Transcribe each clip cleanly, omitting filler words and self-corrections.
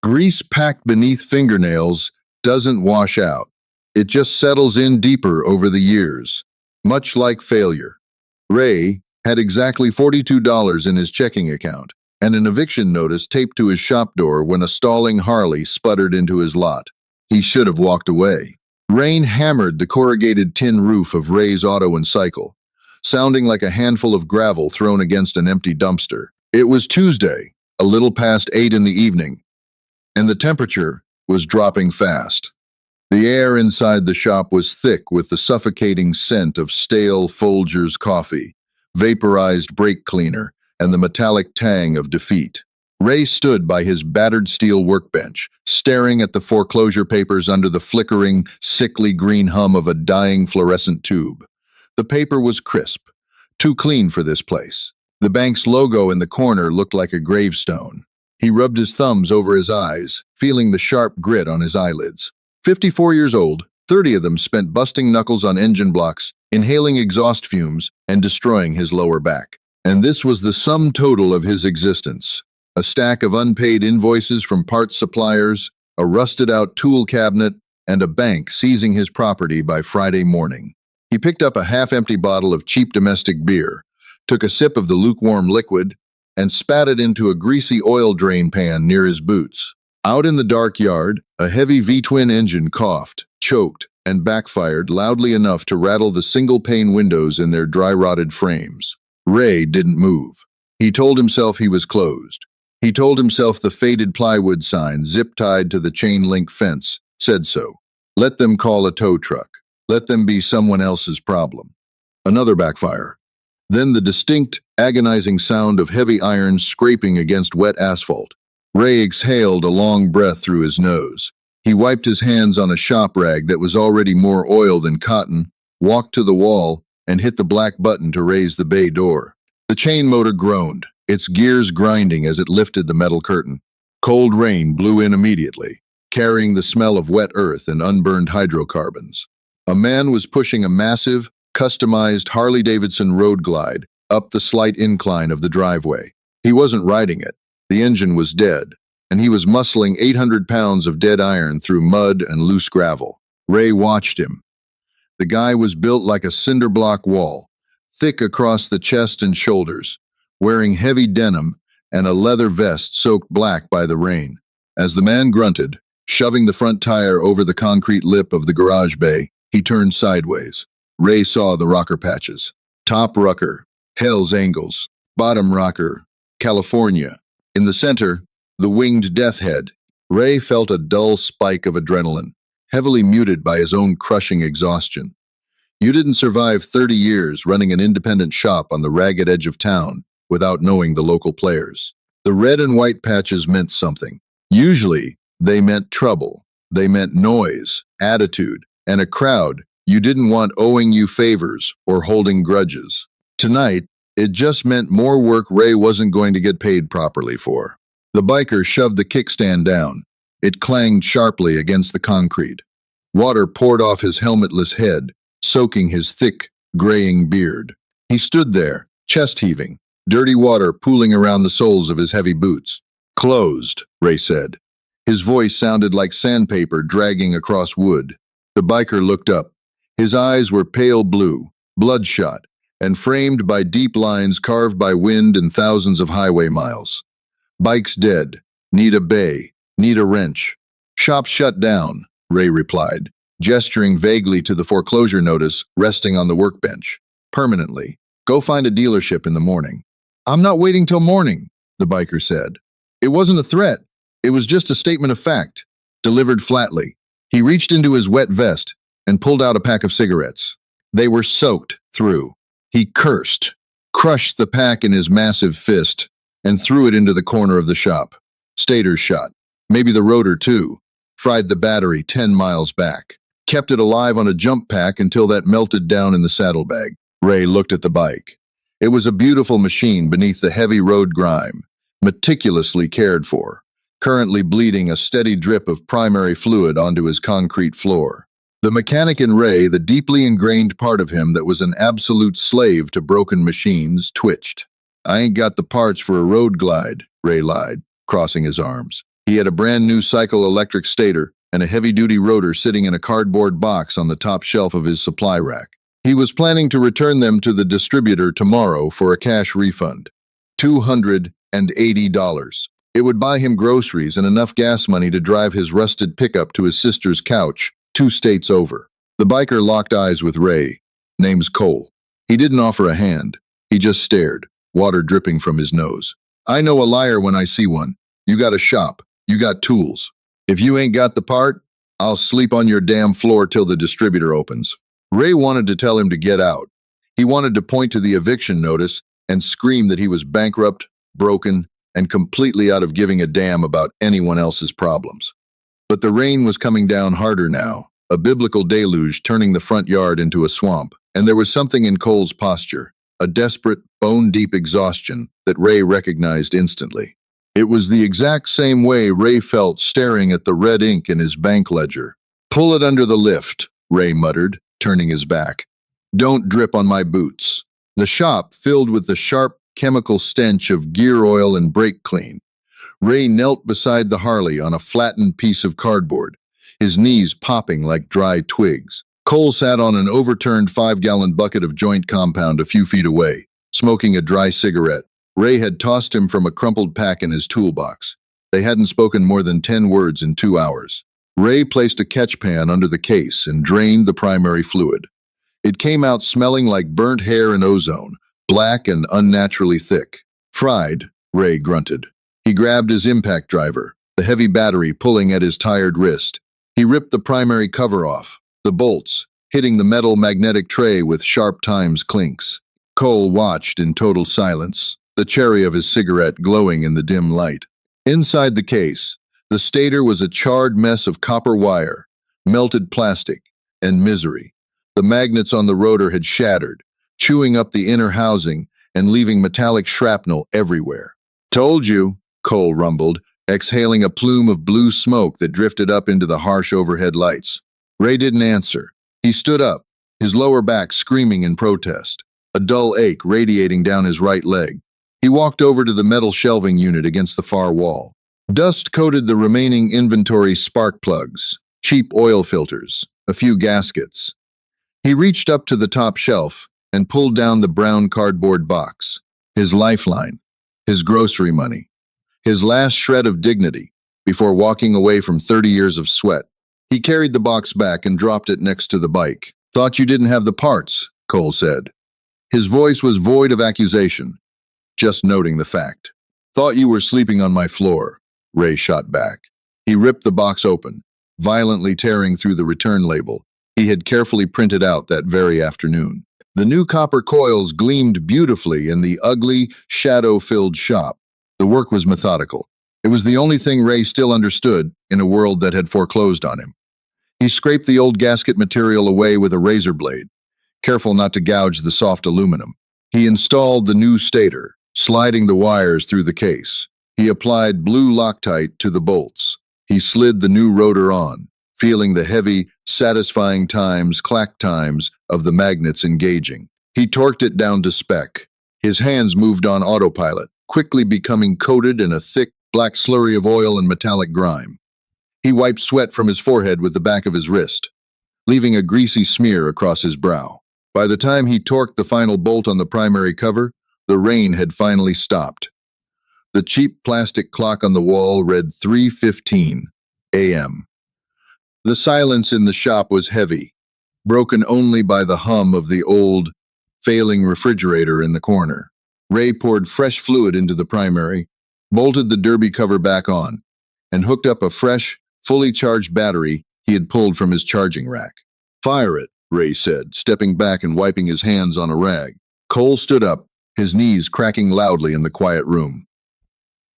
Grease packed beneath fingernails doesn't wash out. It just settles in deeper over the years, much like failure. Ray had exactly $42 in his checking account and an eviction notice taped to his shop door when a stalling Harley sputtered into his lot. He should have walked away. Rain hammered the corrugated tin roof of Ray's auto and cycle, sounding like a handful of gravel thrown against an empty dumpster. It was Tuesday, a little past 8 in the evening, and the temperature was dropping fast. The air inside the shop was thick with the suffocating scent of stale Folgers coffee, vaporized brake cleaner, and the metallic tang of defeat. Ray stood by his battered steel workbench, staring at the foreclosure papers under the flickering, sickly green hum of a dying fluorescent tube. The paper was crisp, too clean for this place. The bank's logo in the corner looked like a gravestone. He rubbed his thumbs over his eyes, feeling the sharp grit on his eyelids. 54 years old, 30 of them spent busting knuckles on engine blocks, inhaling exhaust fumes, and destroying his lower back. And this was the sum total of his existence. A stack of unpaid invoices from parts suppliers, a rusted-out tool cabinet, and a bank seizing his property by Friday morning. He picked up a half-empty bottle of cheap domestic beer, took a sip of the lukewarm liquid, and spat it into a greasy oil drain pan near his boots. Out in the dark yard, a heavy V-twin engine coughed, choked, and backfired loudly enough to rattle the single-pane windows in their dry-rotted frames. Ray didn't move. He told himself he was closed. He told himself the faded plywood sign, zip-tied to the chain-link fence, said so. Let them call a tow truck. Let them be someone else's problem. Another backfire. Then the distinct, agonizing sound of heavy irons scraping against wet asphalt. Ray exhaled a long breath through his nose. He wiped his hands on a shop rag that was already more oil than cotton, walked to the wall, and hit the black button to raise the bay door. The chain motor groaned, its gears grinding as it lifted the metal curtain. Cold rain blew in immediately, carrying the smell of wet earth and unburned hydrocarbons. A man was pushing a massive, customized Harley-Davidson road glide up the slight incline of the driveway. He wasn't riding it. The engine was dead, and he was muscling 800 pounds of dead iron through mud and loose gravel. Ray watched him. The guy was built like a cinder block wall, thick across the chest and shoulders, wearing heavy denim and a leather vest soaked black by the rain. As the man grunted, shoving the front tire over the concrete lip of the garage bay, he turned sideways. Ray saw the rocker patches. Top rocker, Hell's Angels. Bottom rocker, California. In the center, the winged death head. Ray felt a dull spike of adrenaline, heavily muted by his own crushing exhaustion. You didn't survive 30 years running an independent shop on the ragged edge of town without knowing the local players. The red and white patches meant something. Usually, they meant trouble. They meant noise, attitude, and a crowd you didn't want owing you favors or holding grudges. Tonight, it just meant more work Ray wasn't going to get paid properly for. The biker shoved the kickstand down. It clanged sharply against the concrete. Water poured off his helmetless head, soaking his thick, graying beard. He stood there, chest heaving, dirty water pooling around the soles of his heavy boots. Closed, Ray said. His voice sounded like sandpaper dragging across wood. The biker looked up. His eyes were pale blue, bloodshot, and framed by deep lines carved by wind and thousands of highway miles. Bike's dead. Need a bay. Need a wrench. Shop shut down, Ray replied, gesturing vaguely to the foreclosure notice resting on the workbench. Permanently. Go find a dealership in the morning. I'm not waiting till morning, the biker said. It wasn't a threat. It was just a statement of fact, delivered flatly. He reached into his wet vest and pulled out a pack of cigarettes. They were soaked through. He cursed, crushed the pack in his massive fist, and threw it into the corner of the shop. Stator's shot. Maybe the rotor, too. Fried the battery 10 miles back. Kept it alive on a jump pack until that melted down in the saddlebag. Ray looked at the bike. It was a beautiful machine beneath the heavy road grime, meticulously cared for, currently bleeding a steady drip of primary fluid onto his concrete floor. The mechanic in Ray, the deeply ingrained part of him that was an absolute slave to broken machines, twitched. I ain't got the parts for a road glide, Ray lied, crossing his arms. He had a brand new cycle electric stator and a heavy-duty rotor sitting in a cardboard box on the top shelf of his supply rack. He was planning to return them to the distributor tomorrow for a cash refund. $280. It would buy him groceries and enough gas money to drive his rusted pickup to his sister's couch, 2 states over. The biker locked eyes with Ray. Name's Cole. He didn't offer a hand. He just stared, water dripping from his nose. I know a liar when I see one. You got a shop. You got tools. If you ain't got the part, I'll sleep on your damn floor till the distributor opens. Ray wanted to tell him to get out. He wanted to point to the eviction notice and scream that he was bankrupt, broken, and completely out of giving a damn about anyone else's problems. But the rain was coming down harder now, a biblical deluge turning the front yard into a swamp, and there was something in Cole's posture, a desperate, bone-deep exhaustion that Ray recognized instantly. It was the exact same way Ray felt staring at the red ink in his bank ledger. "Pull it under the lift," Ray muttered, turning his back. "Don't drip on my boots." The shop filled with the sharp chemical stench of gear oil and brake clean. Ray knelt beside the Harley on a flattened piece of cardboard, his knees popping like dry twigs. Cole sat on an overturned 5-gallon bucket of joint compound a few feet away, smoking a dry cigarette. Ray had tossed him from a crumpled pack in his toolbox. They hadn't spoken more than 10 words in 2 hours. Ray placed a catch pan under the case and drained the primary fluid. It came out smelling like burnt hair and ozone, black and unnaturally thick. "Fried," Ray grunted. He grabbed his impact driver, the heavy battery pulling at his tired wrist. He ripped the primary cover off, the bolts, hitting the metal magnetic tray with sharp times clinks. Cole watched in total silence, the cherry of his cigarette glowing in the dim light. Inside the case, the stator was a charred mess of copper wire, melted plastic, and misery. The magnets on the rotor had shattered, chewing up the inner housing and leaving metallic shrapnel everywhere. "Told you," Cole rumbled, exhaling a plume of blue smoke that drifted up into the harsh overhead lights. Ray didn't answer. He stood up, his lower back screaming in protest, a dull ache radiating down his right leg. He walked over to the metal shelving unit against the far wall. Dust coated the remaining inventory: spark plugs, cheap oil filters, a few gaskets. He reached up to the top shelf and pulled down the brown cardboard box. His lifeline, his grocery money, his last shred of dignity before walking away from 30 years of sweat. He carried the box back and dropped it next to the bike. "Thought you didn't have the parts," Cole said. His voice was void of accusation, just noting the fact. "Thought you were sleeping on my floor," Ray shot back. He ripped the box open, violently tearing through the return label he had carefully printed out that very afternoon. The new copper coils gleamed beautifully in the ugly, shadow-filled shop. The work was methodical. It was the only thing Ray still understood in a world that had foreclosed on him. He scraped the old gasket material away with a razor blade, careful not to gouge the soft aluminum. He installed the new stator, sliding the wires through the case. He applied blue Loctite to the bolts. He slid the new rotor on, feeling the heavy, satisfying clack times of the magnets engaging. He torqued it down to spec. His hands moved on autopilot, quickly becoming coated in a thick, black slurry of oil and metallic grime. He wiped sweat from his forehead with the back of his wrist, leaving a greasy smear across his brow. By the time he torqued the final bolt on the primary cover, the rain had finally stopped. The cheap plastic clock on the wall read 3:15 a.m. The silence in the shop was heavy, broken only by the hum of the old, failing refrigerator in the corner. Ray poured fresh fluid into the primary, bolted the derby cover back on, and hooked up a fresh, fully charged battery he had pulled from his charging rack. "Fire it," Ray said, stepping back and wiping his hands on a rag. Cole stood up, his knees cracking loudly in the quiet room.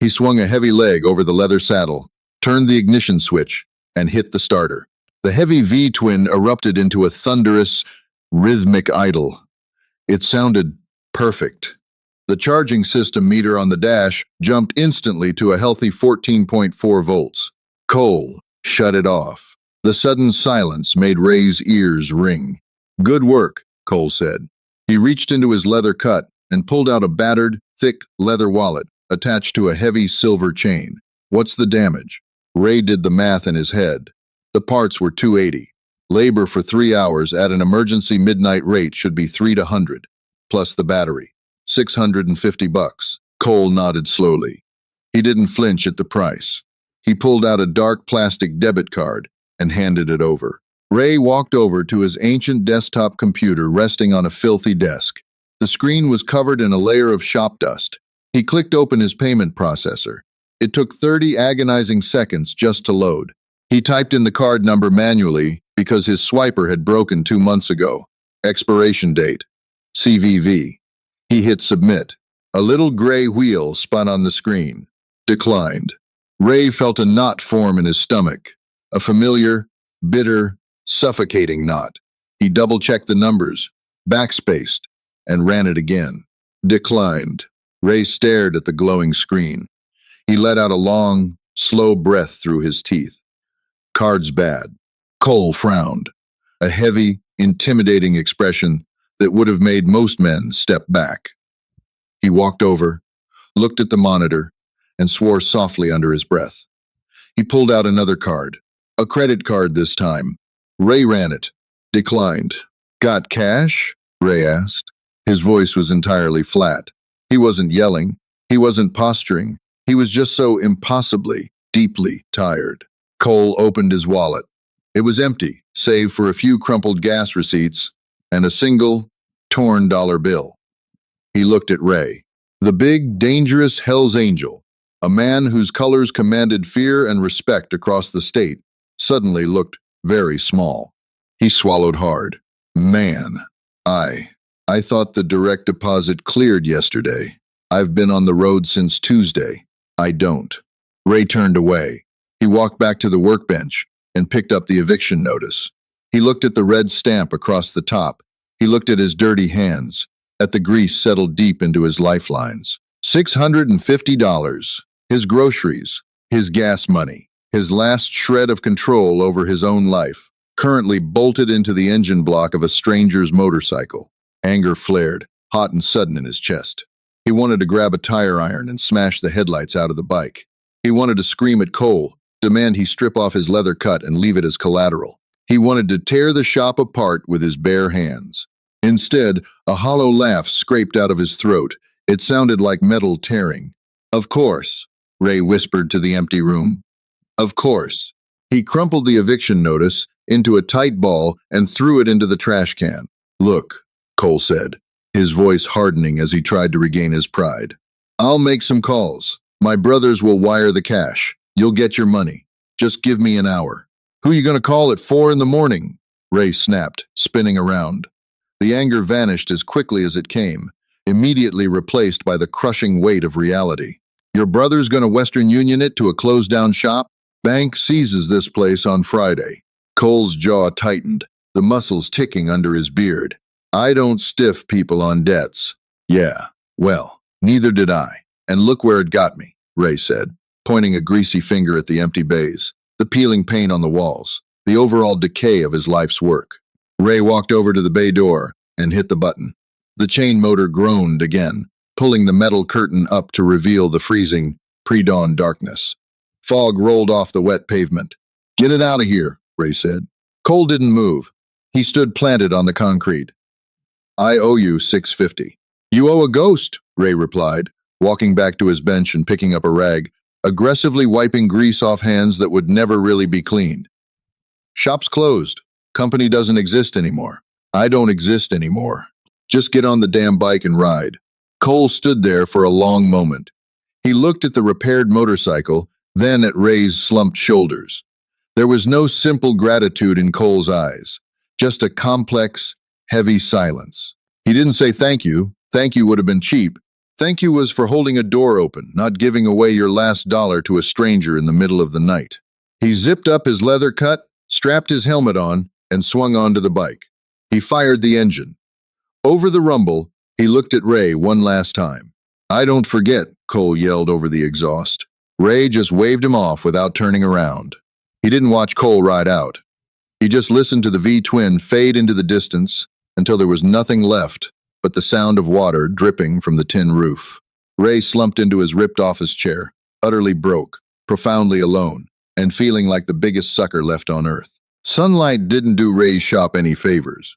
He swung a heavy leg over the leather saddle, turned the ignition switch, and hit the starter. The heavy V-twin erupted into a thunderous, rhythmic idle. It sounded perfect. The charging system meter on the dash jumped instantly to a healthy 14.4 volts. Cole shut it off. The sudden silence made Ray's ears ring. "Good work," Cole said. He reached into his leather cut and pulled out a battered, thick leather wallet attached to a heavy silver chain. What's the damage? Ray did the math in his head. The parts were $280. Labor for 3 hours at an emergency midnight rate should be 3 to 100, plus the battery. $650. Cole nodded slowly. He didn't flinch at the price. He pulled out a dark plastic debit card and handed it over. Ray walked over to his ancient desktop computer resting on a filthy desk. The screen was covered in a layer of shop dust. He clicked open his payment processor. It took 30 agonizing seconds just to load. He typed in the card number manually because his swiper had broken 2 months ago. Expiration date, CVV. He hit submit. A little gray wheel spun on the screen. Declined. Ray felt a knot form in his stomach. A familiar, bitter, suffocating knot. He double-checked the numbers, backspaced, and ran it again. Declined. Ray stared at the glowing screen. He let out a long, slow breath through his teeth. Card's bad. Cole frowned. A heavy, intimidating expression that would have made most men step back. He walked over, looked at the monitor, and swore softly under his breath. He pulled out another card. A credit card this time. Ray ran it. Declined. Got cash? Ray asked. His voice was entirely flat. He wasn't yelling. He wasn't posturing. He was just so impossibly, deeply tired. Cole opened his wallet. It was empty, save for a few crumpled gas receipts and a single, torn dollar bill. He looked at Ray. The big, dangerous Hell's Angel, a man whose colors commanded fear and respect across the state, suddenly looked very small. He swallowed hard. Man, I thought the direct deposit cleared yesterday. I've been on the road since Tuesday. I don't. Ray turned away. He walked back to the workbench and picked up the eviction notice. He looked at the red stamp across the top. He looked at his dirty hands, at the grease settled deep into his lifelines. $650. His groceries, his gas money, his last shred of control over his own life, currently bolted into the engine block of a stranger's motorcycle. Anger flared, hot and sudden in his chest. He wanted to grab a tire iron and smash the headlights out of the bike. He wanted to scream at Cole, demand he strip off his leather cut and leave it as collateral. He wanted to tear the shop apart with his bare hands. Instead, a hollow laugh scraped out of his throat. It sounded like metal tearing. Of course, Ray whispered to the empty room. Of course. He crumpled the eviction notice into a tight ball and threw it into the trash can. Look, Cole said, his voice hardening as he tried to regain his pride. I'll make some calls. My brothers will wire the cash. You'll get your money. Just give me an hour. Who you gonna call at 4 in the morning? Ray snapped, spinning around. The anger vanished as quickly as it came, immediately replaced by the crushing weight of reality. Your brother's gonna Western Union it to a closed-down shop? Bank seizes this place on Friday. Cole's jaw tightened, the muscles ticking under his beard. I don't stiff people on debts. Yeah, well, neither did I. And look where it got me, Ray said, pointing a greasy finger at the empty bays, the peeling paint on the walls, the overall decay of his life's work. Ray walked over to the bay door and hit the button. The chain motor groaned again, pulling the metal curtain up to reveal the freezing, pre-dawn darkness. Fog rolled off the wet pavement. Get it out of here, Ray said. Cole didn't move. He stood planted on the concrete. I owe you $650. You owe a ghost, Ray replied, walking back to his bench and picking up a rag, aggressively wiping grease off hands that would never really be cleaned. Shop's closed. Company doesn't exist anymore. I don't exist anymore. Just get on the damn bike and ride. Cole stood there for a long moment. He looked at the repaired motorcycle, then at Ray's slumped shoulders. There was no simple gratitude in Cole's eyes, just a complex, heavy silence. He didn't say thank you. Thank you would have been cheap. Thank you was for holding a door open, not giving away your last dollar to a stranger in the middle of the night. He zipped up his leather cut, strapped his helmet on, and swung onto the bike. He fired the engine. Over the rumble, he looked at Ray one last time. I don't forget, Cole yelled over the exhaust. Ray just waved him off without turning around. He didn't watch Cole ride out. He just listened to the V-twin fade into the distance until there was nothing left but the sound of water dripping from the tin roof. Ray slumped into his ripped office chair, utterly broke, profoundly alone, and feeling like the biggest sucker left on earth. Sunlight didn't do Ray's shop any favors.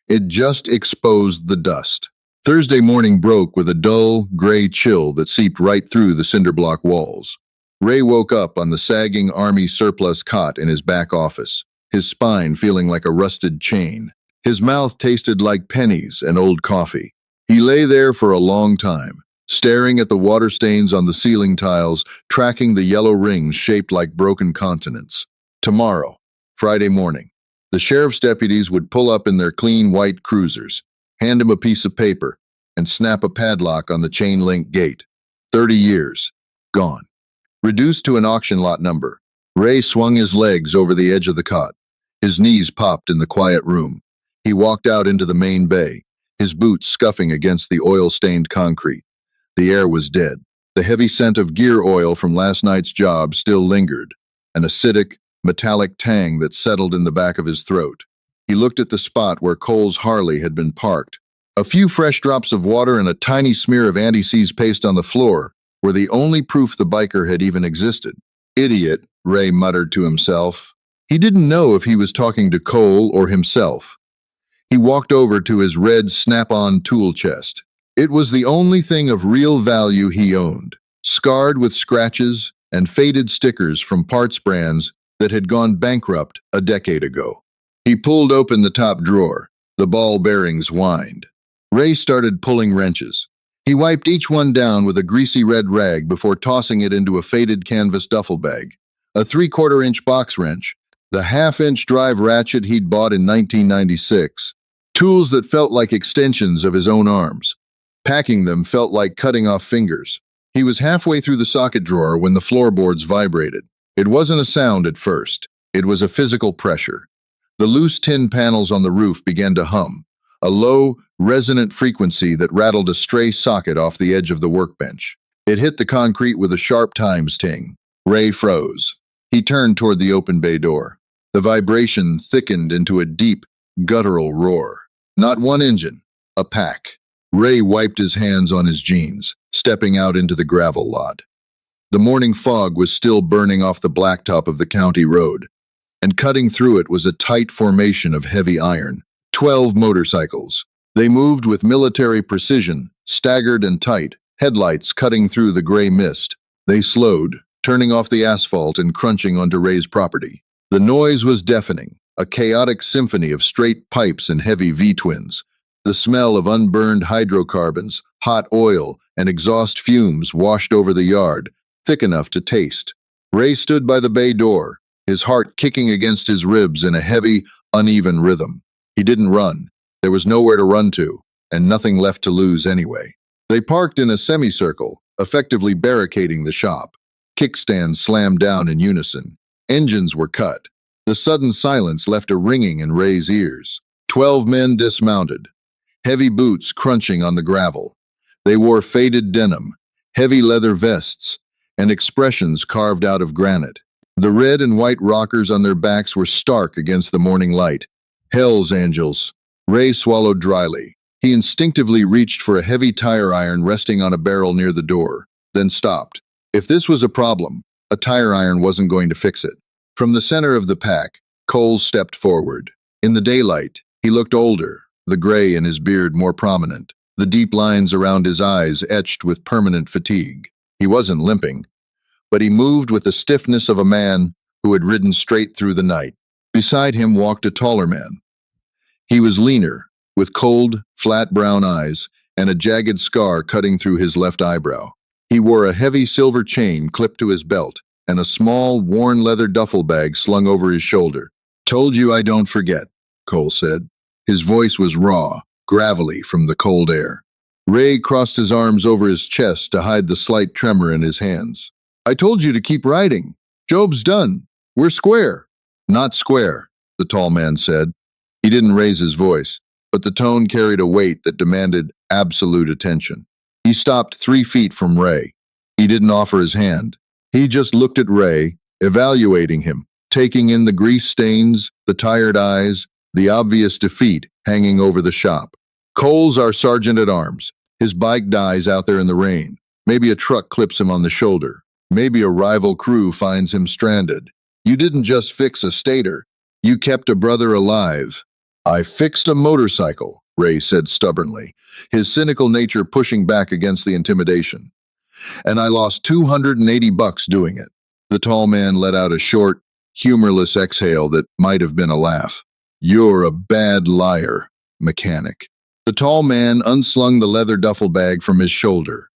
It just exposed the dust. Thursday morning broke with a dull, gray chill that seeped right through the cinder block walls. Ray woke up on the sagging army surplus cot in his back office, his spine feeling like a rusted chain. His mouth tasted like pennies and old coffee. He lay there for a long time, staring at the water stains on the ceiling tiles, tracking the yellow rings shaped like broken continents. Tomorrow, Friday morning, the sheriff's deputies would pull up in their clean white cruisers, hand him a piece of paper, and snap a padlock on the chain-link gate. 30 years. Gone. Reduced to an auction lot number, Ray swung his legs over the edge of the cot. His knees popped in the quiet room. He walked out into the main bay, his boots scuffing against the oil-stained concrete. The air was dead. The heavy scent of gear oil from last night's job still lingered, an acidic, metallic tang that settled in the back of his throat. He looked at the spot where Cole's Harley had been parked. A few fresh drops of water and a tiny smear of anti-seize paste on the floor were the only proof the biker had even existed. Idiot, Ray muttered to himself. He didn't know if he was talking to Cole or himself. He walked over to his red snap-on tool chest. It was the only thing of real value he owned, scarred with scratches and faded stickers from parts brands that had gone bankrupt a decade ago. He pulled open the top drawer. The ball bearings whined. Ray started pulling wrenches. He wiped each one down with a greasy red rag before tossing it into a faded canvas duffel bag. A 3/4-inch box wrench, the half-inch drive ratchet he'd bought in 1996. Tools that felt like extensions of his own arms. Packing them felt like cutting off fingers. He was halfway through the socket drawer when the floorboards vibrated. It wasn't a sound at first. It was a physical pressure. The loose tin panels on the roof began to hum, a low, resonant frequency that rattled a stray socket off the edge of the workbench. It hit the concrete with a sharp times ting. Ray froze. He turned toward the open bay door. The vibration thickened into a deep, guttural roar. Not one engine, a pack. Ray wiped his hands on his jeans, stepping out into the gravel lot. The morning fog was still burning off the blacktop of the county road, and cutting through it was a tight formation of heavy iron. 12 motorcycles. They moved with military precision, staggered and tight, headlights cutting through the gray mist. They slowed, turning off the asphalt and crunching onto Ray's property. The noise was deafening, a chaotic symphony of straight pipes and heavy V-twins. The smell of unburned hydrocarbons, hot oil, and exhaust fumes washed over the yard, thick enough to taste. Ray stood by the bay door, his heart kicking against his ribs in a heavy, uneven rhythm. He didn't run. There was nowhere to run to, and nothing left to lose anyway. They parked in a semicircle, effectively barricading the shop. Kickstands slammed down in unison. Engines were cut. The sudden silence left a ringing in Ray's ears. 12 men dismounted, heavy boots crunching on the gravel. They wore faded denim, heavy leather vests, and expressions carved out of granite. The red and white rockers on their backs were stark against the morning light. Hell's Angels. Ray swallowed dryly. He instinctively reached for a heavy tire iron resting on a barrel near the door, then stopped. If this was a problem, a tire iron wasn't going to fix it. From the center of the pack, Cole stepped forward. In the daylight, he looked older, the gray in his beard more prominent, the deep lines around his eyes etched with permanent fatigue. He wasn't limping, but he moved with the stiffness of a man who had ridden straight through the night. Beside him walked a taller man. He was leaner, with cold, flat brown eyes and a jagged scar cutting through his left eyebrow. He wore a heavy silver chain clipped to his belt and a small, worn leather duffel bag slung over his shoulder. "Told you I don't forget," Cole said. His voice was raw, gravelly from the cold air. Ray crossed his arms over his chest to hide the slight tremor in his hands. "I told you to keep riding. Job's done. We're square." "Not square," the tall man said. He didn't raise his voice, but the tone carried a weight that demanded absolute attention. He stopped 3 feet from Ray. He didn't offer his hand. He just looked at Ray, evaluating him, taking in the grease stains, the tired eyes, the obvious defeat hanging over the shop. "Cole's our sergeant at arms. His bike dies out there in the rain. Maybe a truck clips him on the shoulder. Maybe a rival crew finds him stranded. You didn't just fix a stater. You kept a brother alive. I fixed a motorcycle, Ray said stubbornly, his cynical nature pushing back against the intimidation. And I lost $280 doing it. The tall man let out a short, humorless exhale that might have been a laugh. You're a bad liar, mechanic. The tall man unslung the leather duffel bag from his shoulder.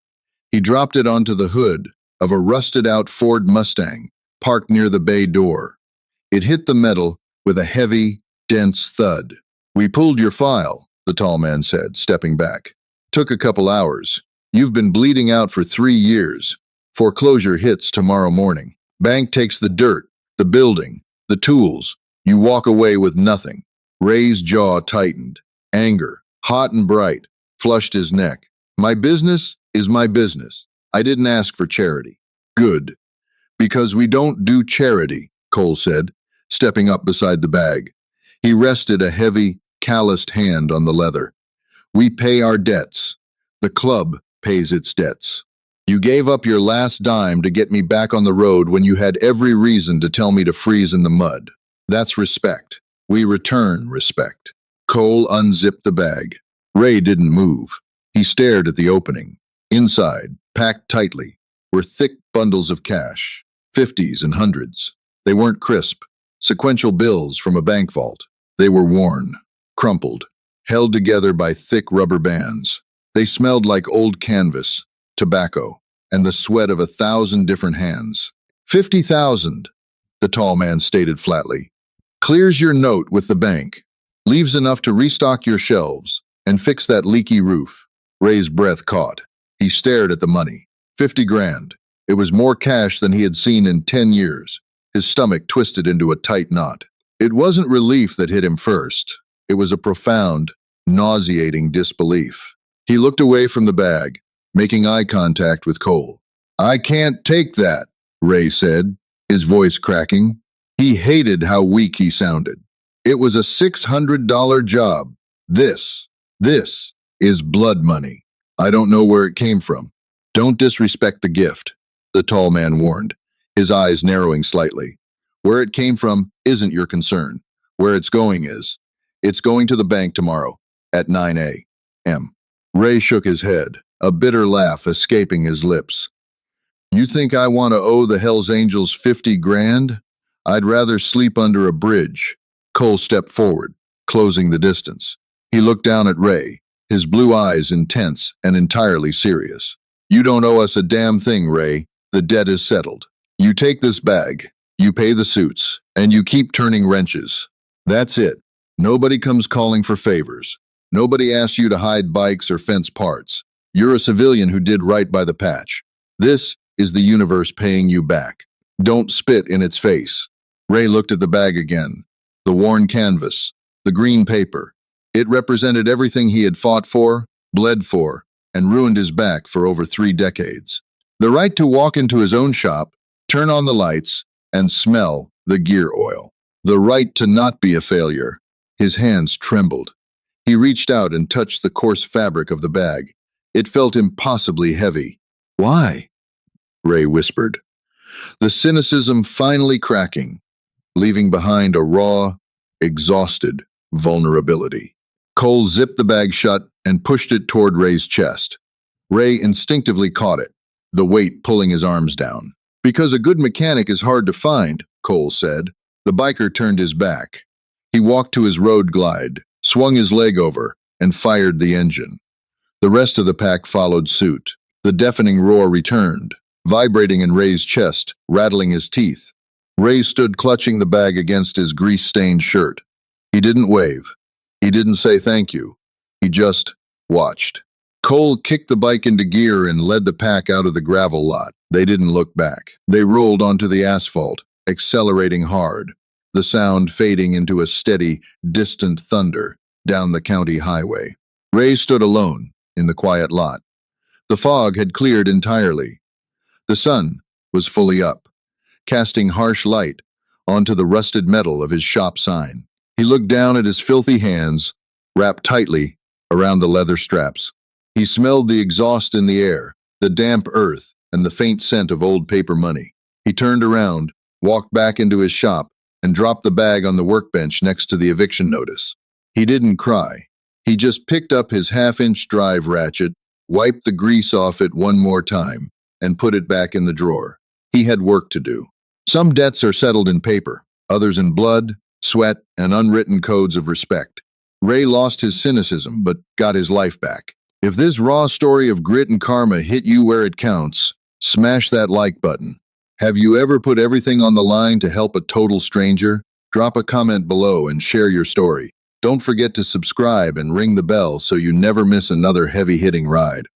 He dropped it onto the hood of a rusted-out Ford Mustang parked near the bay door. It hit the metal with a heavy, dense thud. We pulled your file, the tall man said, stepping back. Took a couple hours. You've been bleeding out for 3 years. Foreclosure hits tomorrow morning. Bank takes the dirt, the building, the tools. You walk away with nothing. Ray's jaw tightened. Anger, hot and bright, flushed his neck. My business is my business. I didn't ask for charity. Good. Because we don't do charity, Cole said, stepping up beside the bag. He rested a heavy, calloused hand on the leather. We pay our debts. The club pays its debts. You gave up your last dime to get me back on the road when you had every reason to tell me to freeze in the mud. That's respect. We return respect. Cole unzipped the bag. Ray didn't move. He stared at the opening. Inside, packed tightly, were thick bundles of cash, 50s and hundreds. They weren't crisp, sequential bills from a bank vault. They were worn, crumpled, held together by thick rubber bands. They smelled like old canvas, tobacco, and the sweat of 1,000 different hands. 50,000, the tall man stated flatly. Clears your note with the bank. Leaves enough to restock your shelves and fix that leaky roof. Ray's breath caught. He stared at the money. 50 grand. It was more cash than he had seen in 10 years. His stomach twisted into a tight knot. It wasn't relief that hit him first. It was a profound, nauseating disbelief. He looked away from the bag, making eye contact with Cole. I can't take that, Ray said, his voice cracking. He hated how weak he sounded. It was a $600 job. This is blood money. I don't know where it came from. Don't disrespect the gift, the tall man warned, his eyes narrowing slightly. Where it came from isn't your concern. Where it's going is. It's going to the bank tomorrow at 9 a.m. Ray shook his head, a bitter laugh escaping his lips. You think I want to owe the Hells Angels 50 grand? I'd rather sleep under a bridge. Cole stepped forward, closing the distance. He looked down at Ray, his blue eyes intense and entirely serious. You don't owe us a damn thing, Ray. The debt is settled. You take this bag, you pay the suits, and you keep turning wrenches. That's it. Nobody comes calling for favors. Nobody asks you to hide bikes or fence parts. You're a civilian who did right by the patch. This is the universe paying you back. Don't spit in its face. Ray looked at the bag again. The worn canvas, the green paper. It represented everything he had fought for, bled for, and ruined his back for over 3 decades. The right to walk into his own shop, turn on the lights, and smell the gear oil. The right to not be a failure. His hands trembled. He reached out and touched the coarse fabric of the bag. It felt impossibly heavy. Why? Ray whispered. The cynicism finally cracking, leaving behind a raw, exhausted vulnerability. Cole zipped the bag shut and pushed it toward Ray's chest. Ray instinctively caught it, the weight pulling his arms down. Because a good mechanic is hard to find, Cole said. The biker turned his back. He walked to his road glide, swung his leg over, and fired the engine. The rest of the pack followed suit. The deafening roar returned, vibrating in Ray's chest, rattling his teeth. Ray stood clutching the bag against his grease-stained shirt. He didn't wave. He didn't say thank you. He just watched. Cole kicked the bike into gear and led the pack out of the gravel lot. They didn't look back. They rolled onto the asphalt, accelerating hard, the sound fading into a steady, distant thunder down the county highway. Ray stood alone in the quiet lot. The fog had cleared entirely. The sun was fully up, casting harsh light onto the rusted metal of his shop sign. He looked down at his filthy hands, wrapped tightly around the leather straps. He smelled the exhaust in the air, the damp earth, and the faint scent of old paper money. He turned around, walked back into his shop, and dropped the bag on the workbench next to the eviction notice. He didn't cry. He just picked up his half-inch drive ratchet, wiped the grease off it one more time, and put it back in the drawer. He had work to do. Some debts are settled in paper, others in blood, sweat, and unwritten codes of respect. Ray lost his cynicism, but got his life back. If this raw story of grit and karma hit you where it counts, smash that like button. Have you ever put everything on the line to help a total stranger? Drop a comment below and share your story. Don't forget to subscribe and ring the bell so you never miss another heavy-hitting ride.